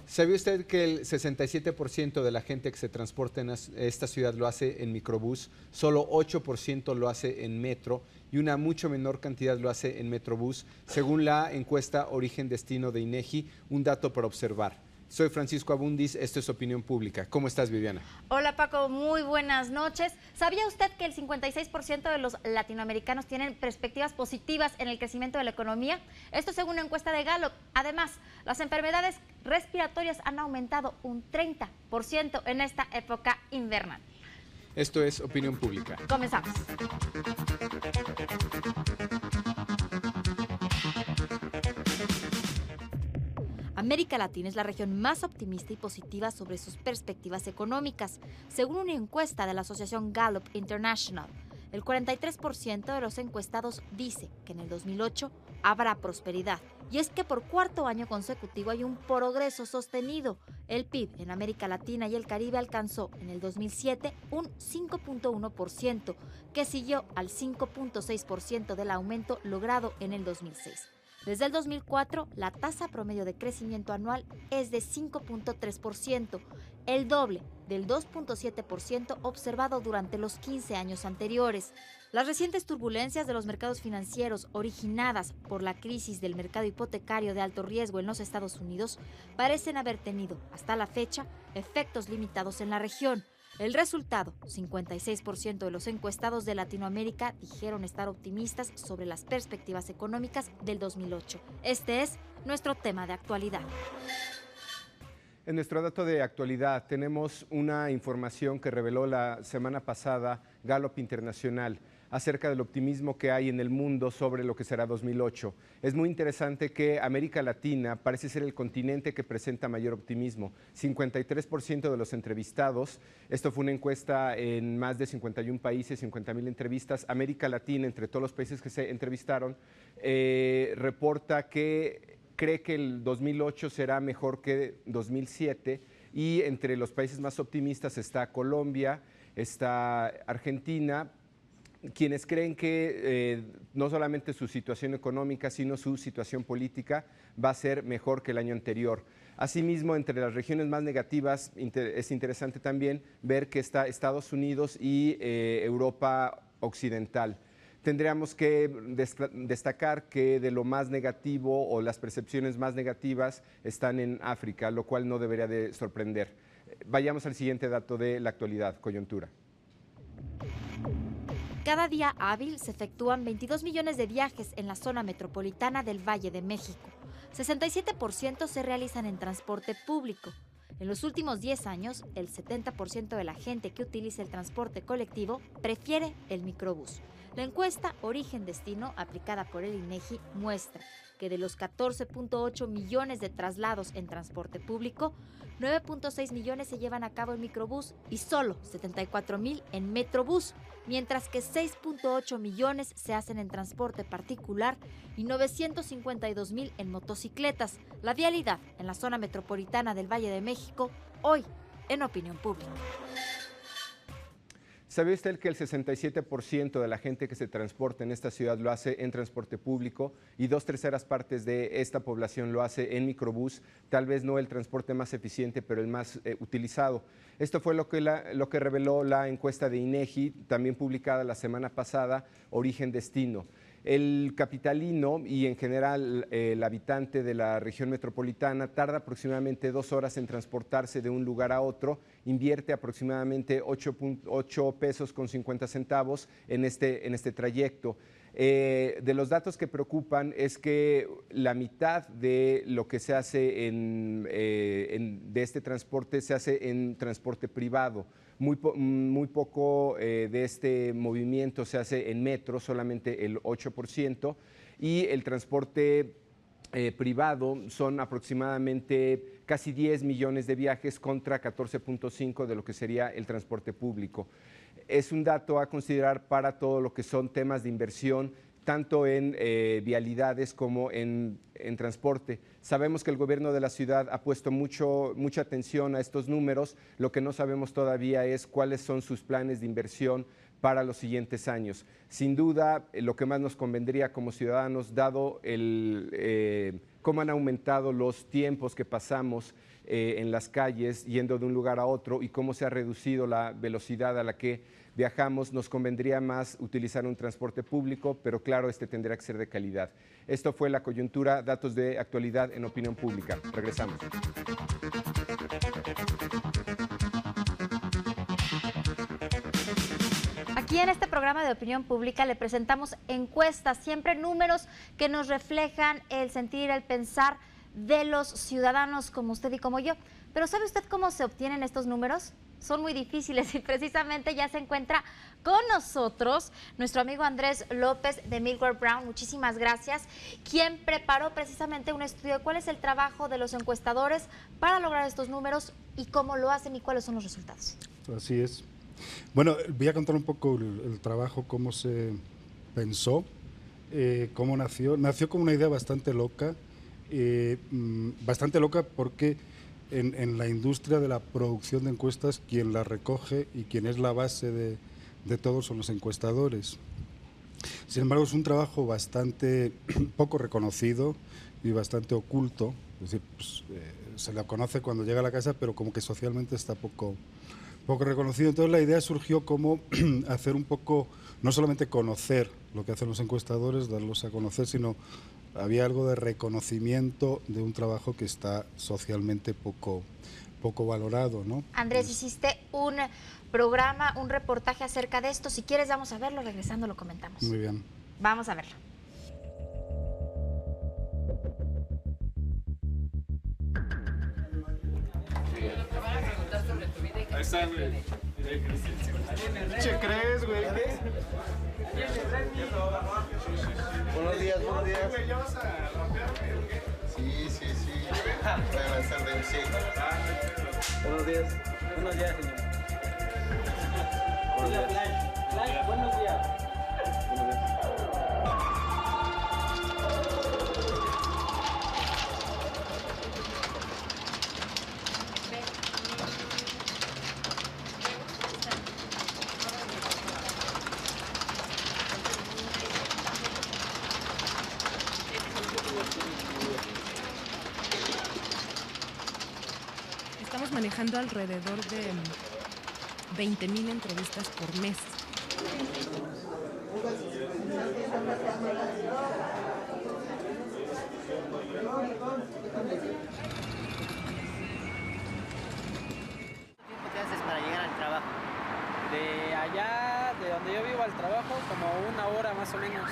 ¿Sabía usted que el 67% de la gente que se transporta en esta ciudad lo hace en microbús, solo 8% lo hace en metro y una mucho menor cantidad lo hace en metrobús, según la encuesta Origen-Destino de INEGI, un dato para observar? Soy Francisco Abundis, esto es Opinión Pública. ¿Cómo estás, Viviana? Hola Paco, muy buenas noches. ¿Sabía usted que el 56% de los latinoamericanos tienen perspectivas positivas en el crecimiento de la economía? Esto según una encuesta de Gallup. Además, las enfermedades respiratorias han aumentado un 30% en esta época invernal. Esto es Opinión Pública. Comenzamos. América Latina es la región más optimista y positiva sobre sus perspectivas económicas, según una encuesta de la asociación Gallup International. El 43% de los encuestados dice que en el 2008 habrá prosperidad. Y es que por cuarto año consecutivo hay un progreso sostenido. El PIB en América Latina y el Caribe alcanzó en el 2007 un 5.1%, que siguió al 5.6% del aumento logrado en el 2006. Desde el 2004, la tasa promedio de crecimiento anual es de 5.3%, el doble del 2.7% observado durante los 15 años anteriores. Las recientes turbulencias de los mercados financieros originadas por la crisis del mercado hipotecario de alto riesgo en los Estados Unidos parecen haber tenido, hasta la fecha, efectos limitados en la región. El resultado, 56% de los encuestados de Latinoamérica dijeron estar optimistas sobre las perspectivas económicas del 2008. Este es nuestro tema de actualidad. En nuestro dato de actualidad tenemos una información que reveló la semana pasada Gallup Internacional acerca del optimismo que hay en el mundo sobre lo que será 2008. Es muy interesante que América Latina parece ser el continente que presenta mayor optimismo. 53% de los entrevistados, esto fue una encuesta en más de 51 países, 50,000 entrevistas. América Latina, entre todos los países que se entrevistaron, reporta que cree que el 2008 será mejor que 2007 y entre los países más optimistas está Colombia, está Argentina, quienes creen que no solamente su situación económica, sino su situación política va a ser mejor que el año anterior. Asimismo, entre las regiones más negativas es interesante también ver que está Estados Unidos y Europa Occidental. Tendríamos que destacar que de lo más negativo o las percepciones más negativas están en África, lo cual no debería de sorprender. Vayamos al siguiente dato de la actualidad, coyuntura. Cada día hábil se efectúan 22 millones de viajes en la zona metropolitana del Valle de México. 67% se realizan en transporte público. En los últimos 10 años, el 70% de la gente que utiliza el transporte colectivo prefiere el microbús. La encuesta Origen-Destino, aplicada por el INEGI, muestra que de los 14.8 millones de traslados en transporte público, 9.6 millones se llevan a cabo en microbús y solo 74,000 en metrobús, mientras que 6.8 millones se hacen en transporte particular y 952,000 en motocicletas. La vialidad en la zona metropolitana del Valle de México, hoy en Opinión Pública. ¿Sabe usted que el 67% de la gente que se transporta en esta ciudad lo hace en transporte público y 2/3 partes de esta población lo hace en microbús? Tal vez no el transporte más eficiente, pero el más utilizado. Esto fue lo que reveló la encuesta de INEGI, también publicada la semana pasada, Origen-Destino. El capitalino y en general el habitante de la región metropolitana tarda aproximadamente 2 horas en transportarse de un lugar a otro, invierte aproximadamente 8 pesos con 50 centavos en este trayecto. De los datos que preocupan es que la mitad de lo que se hace de este transporte se hace en transporte privado. Muy poco de este movimiento se hace en metro, solamente el 8%, y el transporte privado son aproximadamente casi 10 millones de viajes contra 14.5 de lo que sería el transporte público. Es un dato a considerar para todo lo que son temas de inversión, tanto en vialidades como en transporte. Sabemos que el gobierno de la ciudad ha puesto mucha atención a estos números. Lo que no sabemos todavía es cuáles son sus planes de inversión para los siguientes años. Sin duda, lo que más nos convendría como ciudadanos, dado cómo han aumentado los tiempos que pasamos en las calles, yendo de un lugar a otro, y cómo se ha reducido la velocidad a la que viajamos, nos convendría más utilizar un transporte público, pero claro, este tendrá que ser de calidad. Esto fue La Coyuntura, datos de actualidad en opinión pública. Regresamos. Aquí en este programa de opinión pública le presentamos encuestas, siempre números que nos reflejan el sentir, el pensar de los ciudadanos como usted y como yo. Pero ¿sabe usted cómo se obtienen estos números? Son muy difíciles y precisamente ya se encuentra con nosotros nuestro amigo Andrés López de Millward Brown, muchísimas gracias, quien preparó precisamente un estudio de cuál es el trabajo de los encuestadores para lograr estos números y cómo lo hacen y cuáles son los resultados. Así es. Bueno, voy a contar un poco el trabajo, cómo se pensó, cómo nació. Nació como una idea bastante loca porque en la industria de la producción de encuestas, quien la recoge y quien es la base de todo son los encuestadores. Sin embargo, es un trabajo bastante poco reconocido y bastante oculto. Es decir, pues, se la conoce cuando llega a la casa, pero como que socialmente está poco reconocido. Entonces la idea surgió como hacer un poco, no solamente conocer lo que hacen los encuestadores, darlos a conocer, sino había algo de reconocimiento de un trabajo que está socialmente poco valorado, ¿no? Andrés, hiciste un programa, un reportaje acerca de esto. Si quieres, vamos a verlo, regresando lo comentamos. Muy bien. Vamos a verlo. Ahí está, güey. ¿Qué crees, güey? Buenos días, buenos días. Sí. Buenas tardes, sí. Buenos días. Buenos días, señor. Buenos días. Buenos días. Estamos manejando alrededor de 20,000 entrevistas por mes. ¿Qué te haces para llegar al trabajo? De allá, de donde yo vivo al trabajo, como 1 hora más o menos.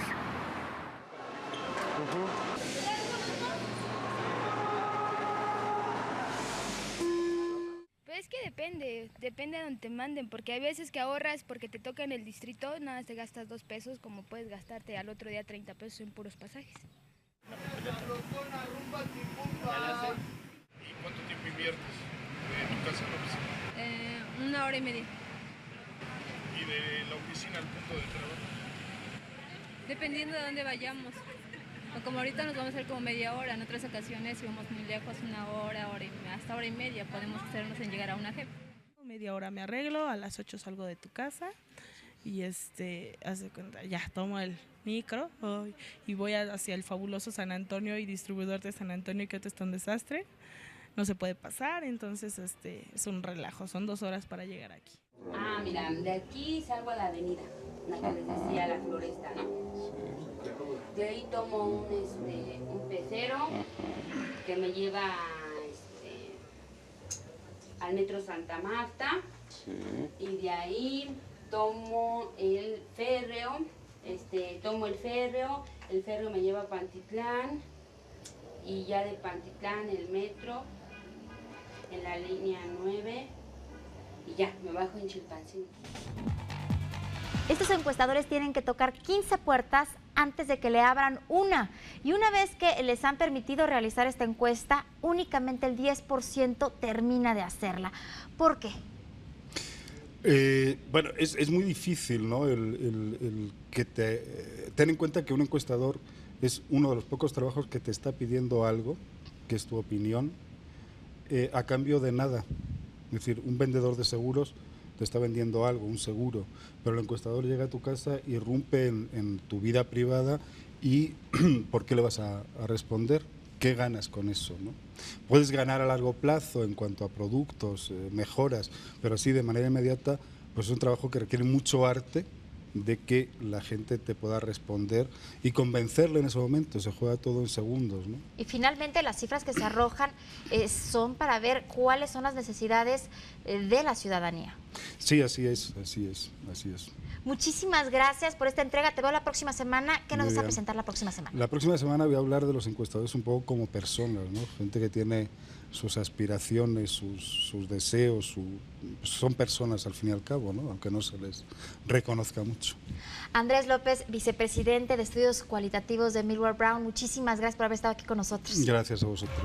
Pues es que depende de donde te manden, porque hay veces que ahorras porque te toca en el distrito, nada más te gastas 2 pesos, como puedes gastarte al otro día 30 pesos en puros pasajes. ¿Y cuánto tiempo inviertes de tu casa a la oficina? 1 hora y media. ¿Y de la oficina al punto de trabajo? Dependiendo de dónde vayamos. O como ahorita nos vamos a hacer como media hora, en otras ocasiones si vamos muy lejos, 1 hora, hasta hora y media podemos hacernos en llegar a una JEP. Media hora me arreglo, a las 8 salgo de tu casa y hace cuenta, ya tomo el micro y voy hacia el fabuloso San Antonio y distribuidor de San Antonio, que está un desastre, no se puede pasar, entonces es un relajo, son 2 horas para llegar aquí. Ah, mira, de aquí salgo a la avenida, la que les decía, la Floresta, ¿no? De ahí tomo un pecero que me lleva al metro Santa Marta, y de ahí tomo el férreo, el férreo me lleva a Pantitlán, y ya de Pantitlán el metro en la línea 9 y ya me bajo en Chilpancingo. Estos encuestadores tienen que tocar 15 puertas antes de que le abran una. Y una vez que les han permitido realizar esta encuesta, únicamente el 10% termina de hacerla. ¿Por qué? Bueno, es muy difícil, ¿no? Ten en cuenta que un encuestador es uno de los pocos trabajos que te está pidiendo algo, que es tu opinión, a cambio de nada. Es decir, un vendedor de seguros te está vendiendo algo, un seguro, pero el encuestador llega a tu casa, irrumpe en tu vida privada y ¿por qué le vas a responder? ¿qué ganas con eso, ¿no? Puedes ganar a largo plazo en cuanto a productos, mejoras, pero así de manera inmediata, pues es un trabajo que requiere mucho arte de que la gente te pueda responder y convencerle en ese momento. Se juega todo en segundos, ¿no? Y finalmente las cifras que se arrojan son para ver cuáles son las necesidades de la ciudadanía. Sí, así es. Muchísimas gracias por esta entrega. Te veo la próxima semana. ¿Qué nos vas a presentar la próxima semana? La próxima semana voy a hablar de los encuestadores un poco como personas, ¿no? Gente que tiene sus aspiraciones, sus deseos, son personas al fin y al cabo, ¿no? Aunque no se les reconozca mucho. Andrés López, vicepresidente de Estudios Cualitativos de Millward Brown, muchísimas gracias por haber estado aquí con nosotros. Gracias a vosotros.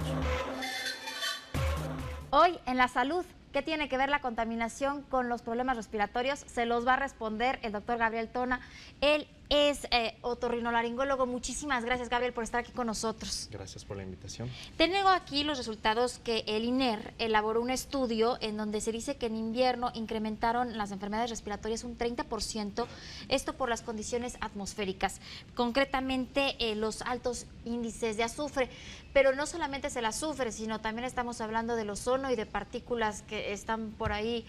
Hoy en la salud, ¿qué tiene que ver la contaminación con los problemas respiratorios? Se los va a responder el doctor Gabriel Tona. Él es otorrinolaringólogo. Muchísimas gracias, Gabriel, por estar aquí con nosotros. Gracias por la invitación. Tengo aquí los resultados que el INER elaboró un estudio en donde se dice que en invierno incrementaron las enfermedades respiratorias un 30%, esto por las condiciones atmosféricas, concretamente los altos índices de azufre. Pero no solamente es el azufre, sino también estamos hablando del ozono y de partículas que están por ahí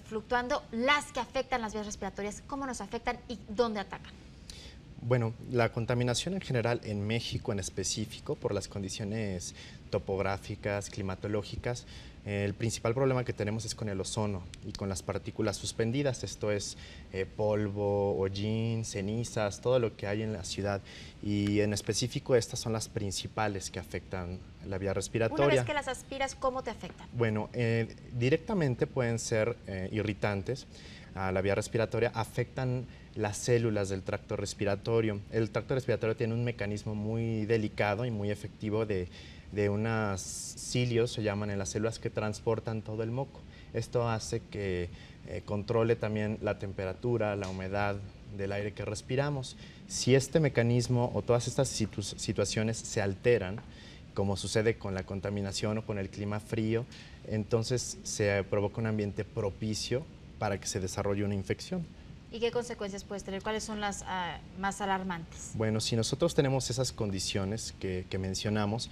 fluctuando, las que afectan las vías respiratorias. ¿Cómo nos afectan y dónde atacan? Bueno, la contaminación en general en México en específico, por las condiciones topográficas, climatológicas, el principal problema que tenemos es con el ozono y con las partículas suspendidas, esto es polvo, hollín, cenizas, todo lo que hay en la ciudad, y en específico estas son las principales que afectan la vía respiratoria. Una vez que las aspiras, ¿cómo te afectan? Bueno, directamente pueden ser irritantes a la vía respiratoria, afectan las células del tracto respiratorio. El tracto respiratorio tiene un mecanismo muy delicado y muy efectivo de unas cilios, se llaman, en las células que transportan todo el moco. Esto hace que controle también la temperatura, la humedad del aire que respiramos. Si este mecanismo o todas estas situaciones se alteran, como sucede con la contaminación o con el clima frío, entonces se provoca un ambiente propicio para que se desarrolle una infección. ¿Y qué consecuencias puedes tener? ¿Cuáles son las más alarmantes? Bueno, si nosotros tenemos esas condiciones que mencionamos,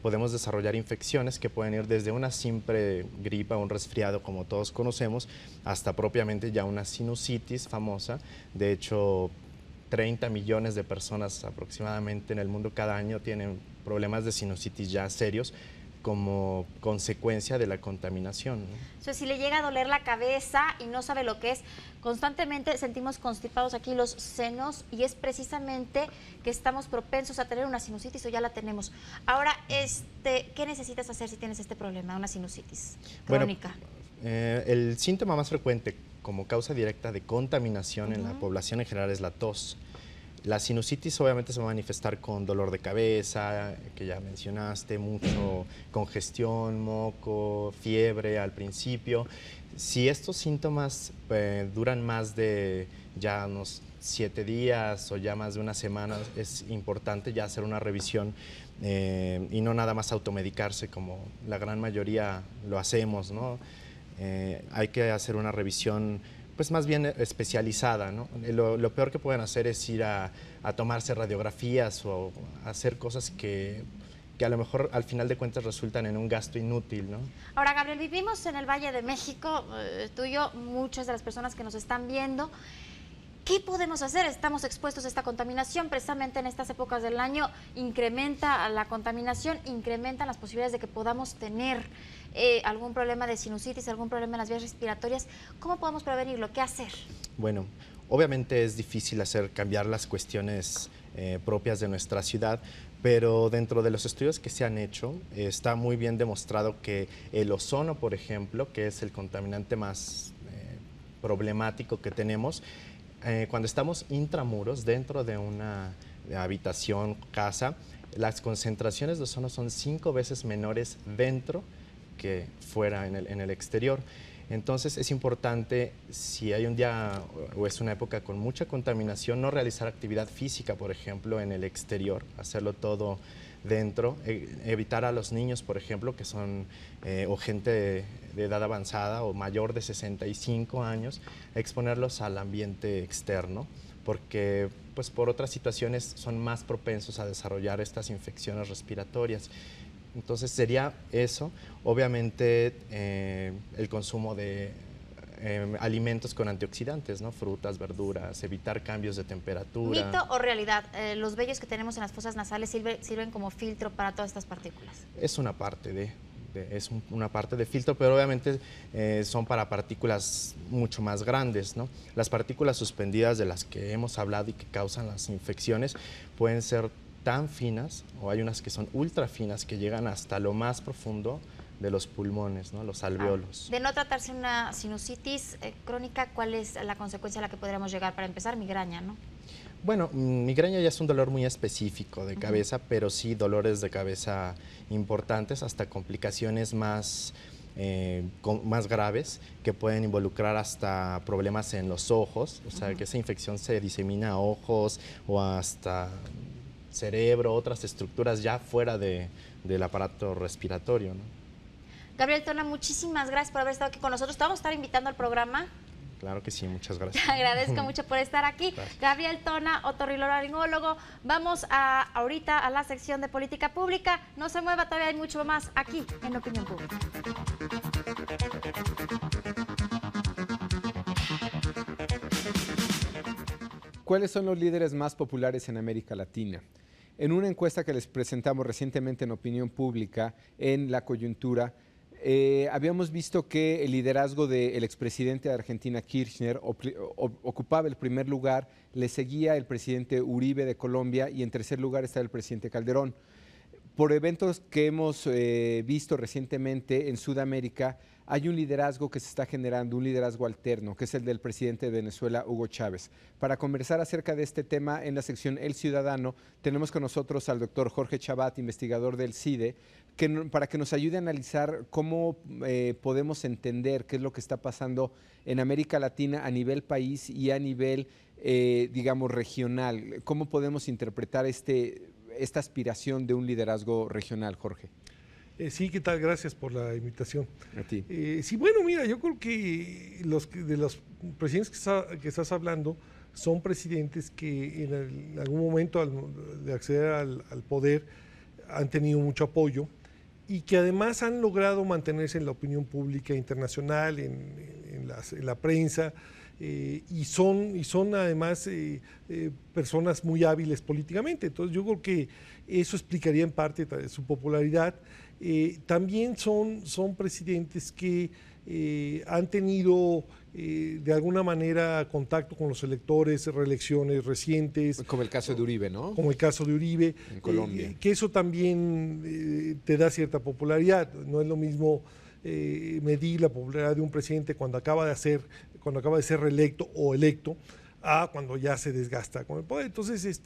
podemos desarrollar infecciones que pueden ir desde una simple gripa o un resfriado, como todos conocemos, hasta propiamente ya una sinusitis famosa. De hecho, 30 millones de personas aproximadamente en el mundo cada año tienen problemas de sinusitis ya serios como consecuencia de la contaminación, ¿no? O sea, si le llega a doler la cabeza y no sabe lo que es, constantemente sentimos constipados aquí los senos y es precisamente que estamos propensos a tener una sinusitis o ya la tenemos. Ahora, ¿qué necesitas hacer si tienes este problema, una sinusitis crónica? Bueno, el síntoma más frecuente como causa directa de contaminación en la población en general es la tos. La sinusitis obviamente se va a manifestar con dolor de cabeza, que ya mencionaste, mucho congestión, moco, fiebre al principio. Si estos síntomas duran más de ya unos 7 días o ya más de una semana, es importante ya hacer una revisión y no nada más automedicarse como la gran mayoría lo hacemos, ¿no? Hay que hacer una revisión pues más bien especializada, ¿no? Lo peor que pueden hacer es ir a tomarse radiografías o hacer cosas que a lo mejor al final de cuentas resultan en un gasto inútil, ¿no? Ahora, Gabriel, vivimos en el Valle de México, tú y yo, muchas de las personas que nos están viendo. ¿Qué podemos hacer? Estamos expuestos a esta contaminación, precisamente en estas épocas del año incrementa la contaminación, incrementan las posibilidades de que podamos tener algún problema de sinusitis, algún problema en las vías respiratorias. ¿Cómo podemos prevenirlo? ¿Qué hacer? Bueno, obviamente es difícil cambiar las cuestiones propias de nuestra ciudad, pero dentro de los estudios que se han hecho está muy bien demostrado que el ozono, por ejemplo, que es el contaminante más problemático que tenemos, cuando estamos intramuros, dentro de una habitación, casa, las concentraciones de ozono son 5 veces menores dentro que fuera en el exterior. Entonces es importante, si hay un día o es una época con mucha contaminación, no realizar actividad física, por ejemplo, en el exterior, hacerlo todo dentro, evitar a los niños, por ejemplo, que son o gente de edad avanzada o mayor de 65 años, exponerlos al ambiente externo, porque pues por otras situaciones son más propensos a desarrollar estas infecciones respiratorias. Entonces sería eso, obviamente el consumo de alimentos con antioxidantes, ¿no? Frutas, verduras, evitar cambios de temperatura. ¿Mito o realidad? ¿Los vellos que tenemos en las fosas nasales sirven como filtro para todas estas partículas? Es una parte una parte de filtro, pero obviamente son para partículas mucho más grandes, ¿no? Las partículas suspendidas de las que hemos hablado y que causan las infecciones pueden ser tan finas, o hay unas que son ultra finas que llegan hasta lo más profundo de los pulmones, ¿no? Los alvéolos. De no tratarse una sinusitis crónica, ¿cuál es la consecuencia a la que podríamos llegar? Para empezar, migraña, ¿no? Bueno, migraña ya es un dolor muy específico de cabeza, pero sí dolores de cabeza importantes, hasta complicaciones más graves que pueden involucrar hasta problemas en los ojos, o sea, que esa infección se disemina a ojos o hasta cerebro, otras estructuras ya fuera del aparato respiratorio, ¿no? Gabriel Tona, muchísimas gracias por haber estado aquí con nosotros. Te vamos a estar invitando al programa. Claro que sí, muchas gracias. Te agradezco mucho por estar aquí. Gracias. Gabriel Tona, otorrinolaringólogo. Vamos ahorita a la sección de política pública. No se mueva, todavía hay mucho más aquí en Opinión Pública. ¿Cuáles son los líderes más populares en América Latina? En una encuesta que les presentamos recientemente en Opinión Pública, en La Coyuntura, habíamos visto que el liderazgo del expresidente de Argentina, Kirchner, ocupaba el primer lugar, le seguía el presidente Uribe de Colombia y en tercer lugar estaba el presidente Calderón. Por eventos que hemos visto recientemente en Sudamérica, hay un liderazgo que se está generando, un liderazgo alterno, que es el del presidente de Venezuela, Hugo Chávez. Para conversar acerca de este tema en la sección El Ciudadano, tenemos con nosotros al doctor Jorge Chabat, investigador del CIDE, para que nos ayude a analizar cómo podemos entender qué es lo que está pasando en América Latina a nivel país y a nivel, digamos, regional. ¿Cómo podemos interpretar esta aspiración de un liderazgo regional, Jorge? Sí, ¿qué tal? Gracias por la invitación. A ti. Sí, bueno, mira, yo creo que de los presidentes que estás hablando son presidentes que en algún momento de acceder al poder han tenido mucho apoyo y que además han logrado mantenerse en la opinión pública internacional, en la prensa, y son además personas muy hábiles políticamente. Entonces yo creo que eso explicaría en parte su popularidad. También son presidentes que han tenido de alguna manera contacto con los electores, reelecciones recientes. Como el caso de Uribe, ¿no? Como el caso de Uribe. En Colombia. Que eso también te da cierta popularidad. No es lo mismo medir la popularidad de un presidente cuando acaba de ser reelecto o electo, a cuando ya se desgasta con el poder. Entonces,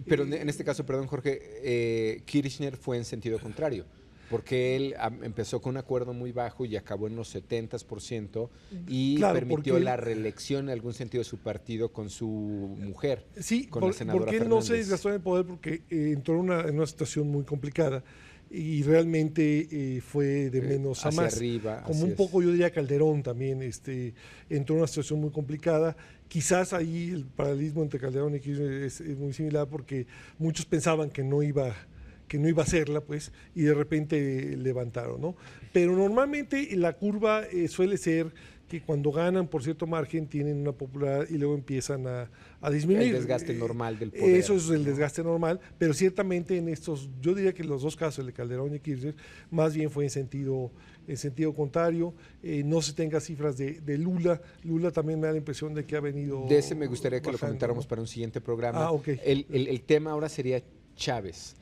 Pero en este caso, perdón, Jorge, Kirchner fue en sentido contrario, porque él empezó con un acuerdo muy bajo y acabó en los 70% y claro, permitió la reelección en algún sentido de su partido con su mujer, sí, con la senadora porque él Fernández. no se desgastó en el poder porque entró en una situación muy complicada y realmente fue de menos a hacia más. Arriba, como un poco, yo diría, Calderón también entró en una situación muy complicada. Quizás ahí el paralelismo entre Calderón y Kirchner es muy similar porque muchos pensaban que no iba a hacerla, pues, y de repente levantaron, ¿no? Pero normalmente la curva suele ser que cuando ganan por cierto margen tienen una popularidad y luego empiezan a disminuir. El desgaste normal del poder. Eso es el desgaste normal, pero ciertamente en estos, yo diría que los dos casos, el de Calderón y Kirchner, más bien fue en sentido contrario. No se tenga cifras de Lula. Lula también me da la impresión de que ha venido De ese me gustaría que bajando, lo comentáramos, ¿no? para un siguiente programa. Ok. El tema ahora sería Chávez,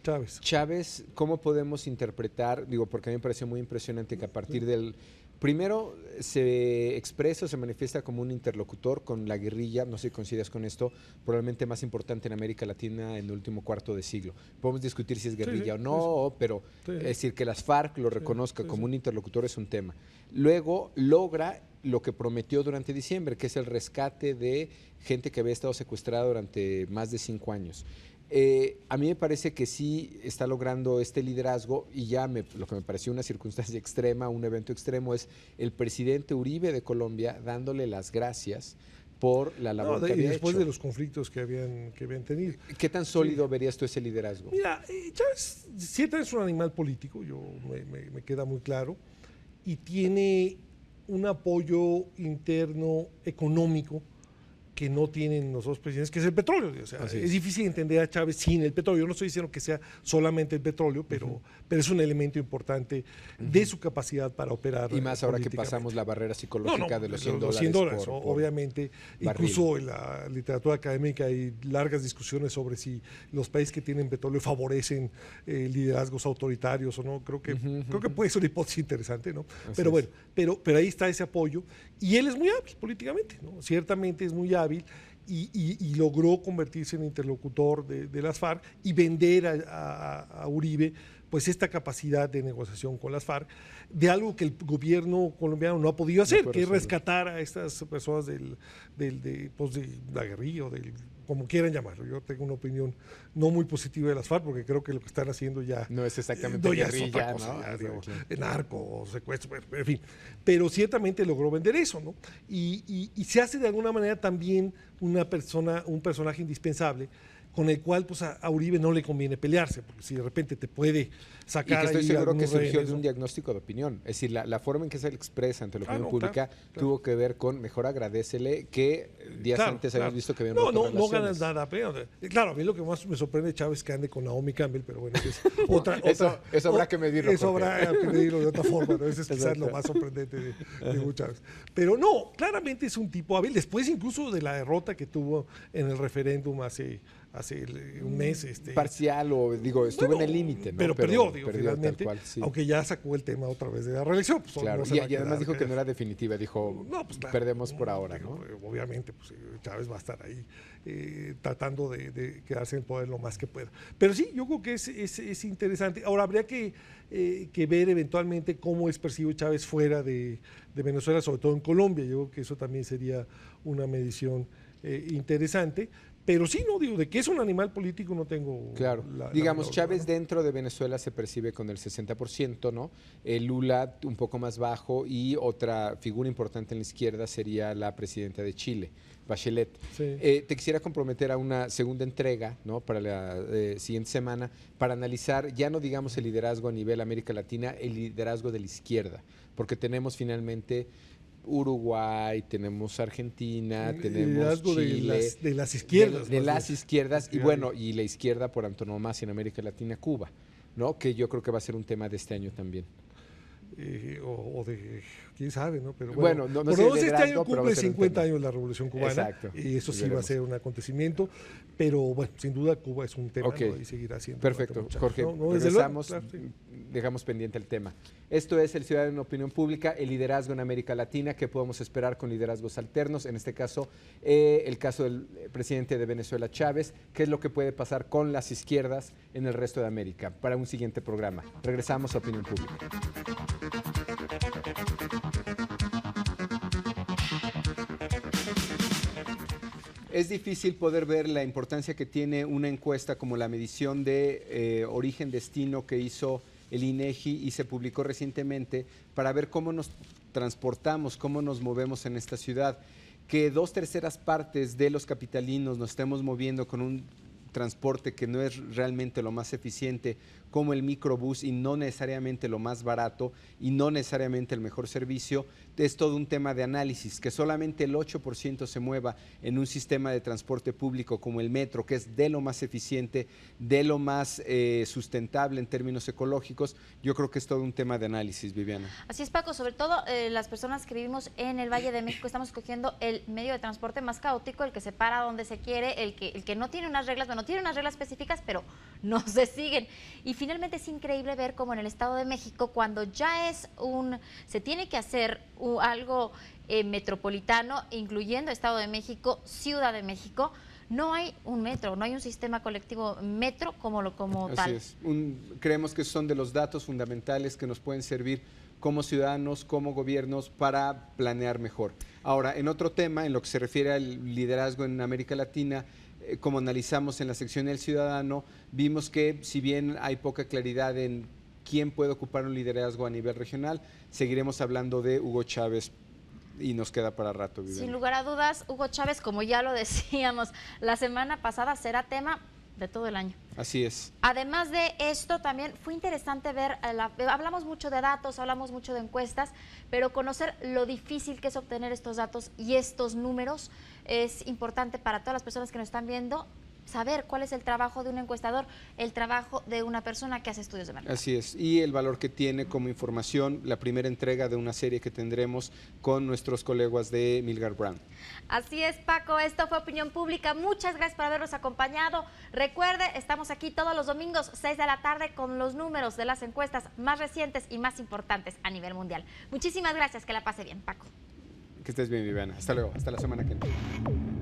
¿cómo podemos interpretar? Digo, porque a mí me pareció muy impresionante que a partir del... Primero, se expresa o se manifiesta como un interlocutor con la guerrilla, no sé si coincides con esto, probablemente más importante en América Latina en el último cuarto de siglo. Podemos discutir si es guerrilla o no, pero es decir, que las FARC lo reconozca como un interlocutor es un tema. Luego, logra lo que prometió durante diciembre, que es el rescate de gente que había estado secuestrada durante más de 5 años. A mí me parece que sí está logrando este liderazgo y lo que me pareció una circunstancia extrema, un evento extremo, es el presidente Uribe de Colombia dándole las gracias por la labor que y había después hecho. de los conflictos que habían tenido. ¿Qué tan sólido verías tú ese liderazgo? Mira, Chávez ciertamente es un animal político, me queda muy claro, y tiene un apoyo interno económico que no tienen los dos presidentes, que es el petróleo. O sea, es difícil entender a Chávez sin el petróleo. Yo no estoy diciendo que sea solamente el petróleo, pero es un elemento importante de su capacidad para operar. Y más ahora que pasamos la barrera psicológica de los $100. Obviamente, barril. Incluso en la literatura académica hay largas discusiones sobre si los países que tienen petróleo favorecen liderazgos autoritarios o no. Creo que puede ser una hipótesis interesante, ¿no? Pero bueno, pero ahí está ese apoyo. Y él es muy hábil políticamente, ¿no? Ciertamente es muy hábil y logró convertirse en interlocutor de las FARC y vender a Uribe pues esta capacidad de negociación con las FARC, de algo que el gobierno colombiano no ha podido hacer, que es rescatar a estas personas de la guerrilla o como quieran llamarlo. Yo tengo una opinión no muy positiva de las FARC, porque creo que lo que están haciendo ya no es exactamente guerrilla, es otra cosa, ¿no? Narco o secuestro, en fin. Pero ciertamente logró vender eso, ¿no? Y se hace de alguna manera también un personaje indispensable, con el cual pues a Uribe no le conviene pelearse, porque si de repente te puede sacar. Y que estoy ahí seguro que surgió rehenes, de un diagnóstico de opinión. Es decir, la forma en que se expresa ante la opinión pública tuvo que ver con mejor agradécele que días antes habíamos visto que habían no ganas nada. Pero, claro, a mí lo que más me sorprende de Chávez es que ande con Naomi Campbell, pero bueno, es eso habrá que medirlo. Eso habrá que medirlo de otra forma, ¿no? Eso es quizás lo más sorprendente de Hugo Chávez. Pero no, claramente es un tipo hábil, después incluso de la derrota que tuvo en el referéndum hace un mes. Parcial estuvo en el límite, ¿no? Pero perdió finalmente, cual, sí. aunque ya sacó el tema otra vez de la reelección. Pues, claro, y además dijo que no era definitiva, dijo, pues, claro, perdemos por ahora, ¿no? Obviamente, pues Chávez va a estar ahí tratando de quedarse en el poder lo más que pueda. Pero sí, yo creo que es interesante. Ahora, habría que ver eventualmente cómo es percibido Chávez fuera de Venezuela, sobre todo en Colombia. Yo creo que eso también sería una medición interesante. Pero sí, no digo, de que es un animal político no tengo... Claro, digamos, Chávez dentro de Venezuela se percibe con el 60%, ¿no? Lula un poco más bajo, y otra figura importante en la izquierda sería la presidenta de Chile, Bachelet. Sí. Te quisiera comprometer a una segunda entrega, ¿no? Para la siguiente semana, para analizar, ya no digamos el liderazgo a nivel América Latina, el liderazgo de la izquierda, porque tenemos finalmente Uruguay, tenemos Argentina, tenemos Chile, de las izquierdas, de las izquierdas, y bueno, y la izquierda por antonomasia en América Latina, Cuba, ¿no? Que yo creo que va a ser un tema de este año también. O de quién sabe, ¿no? Pero bueno, no por sé lo menos este año cumple 50 años la Revolución Cubana. Exacto. Y eso sí va a ser un acontecimiento, pero bueno, sin duda Cuba es un tema, ¿no? Y seguirá siendo. Perfecto, Jorge, regresamos, claro, sí. Dejamos pendiente el tema. Esto es El Ciudadano en Opinión Pública, el liderazgo en América Latina, que podemos esperar con liderazgos alternos, en este caso, el caso del presidente de Venezuela, Chávez, qué es lo que puede pasar con las izquierdas en el resto de América, para un siguiente programa. Regresamos a Opinión Pública. Es difícil poder ver la importancia que tiene una encuesta como la medición de origen-destino que hizo el INEGI y se publicó recientemente para ver cómo nos transportamos, cómo nos movemos en esta ciudad. Que 2/3 partes de los capitalinos nos estemos moviendo con un transporte que no es realmente lo más eficiente, como el microbús, y no necesariamente lo más barato y no necesariamente el mejor servicio, es todo un tema de análisis. Que solamente el 8% se mueva en un sistema de transporte público como el metro, que es de lo más eficiente, de lo más sustentable en términos ecológicos, yo creo que es todo un tema de análisis, Viviana. Así es, Paco, sobre todo las personas que vivimos en el Valle de México estamos escogiendo el medio de transporte más caótico, el que se para donde se quiere, el que no tiene unas reglas, bueno, tiene unas reglas específicas, pero no se siguen. Y finalmente es increíble ver cómo en el Estado de México, cuando ya se tiene que hacer algo metropolitano, incluyendo Estado de México, Ciudad de México, no hay un metro, no hay un sistema colectivo metro como tal. Así es. Creemos que son de los datos fundamentales que nos pueden servir como ciudadanos, como gobiernos, para planear mejor. Ahora, en otro tema, en lo que se refiere al liderazgo en América Latina, como analizamos en la sección del Ciudadano, vimos que si bien hay poca claridad en quién puede ocupar un liderazgo a nivel regional, seguiremos hablando de Hugo Chávez y nos queda para rato, Viviana. Sin lugar a dudas, Hugo Chávez, como ya lo decíamos la semana pasada, será tema de todo el año. Así es. Además de esto, también fue interesante ver, hablamos mucho de datos, hablamos mucho de encuestas, pero conocer lo difícil que es obtener estos datos y estos números es importante para todas las personas que nos están viendo, saber cuál es el trabajo de un encuestador, el trabajo de una persona que hace estudios de mercado. Así es, y el valor que tiene como información la primera entrega de una serie que tendremos con nuestros colegas de Milgar Brown. Así es, Paco, esto fue Opinión Pública. Muchas gracias por habernos acompañado. Recuerde, estamos aquí todos los domingos, 6 de la tarde, con los números de las encuestas más recientes y más importantes a nivel mundial. Muchísimas gracias, que la pase bien, Paco. Que estés bien, Viviana. Hasta luego, hasta la semana que viene.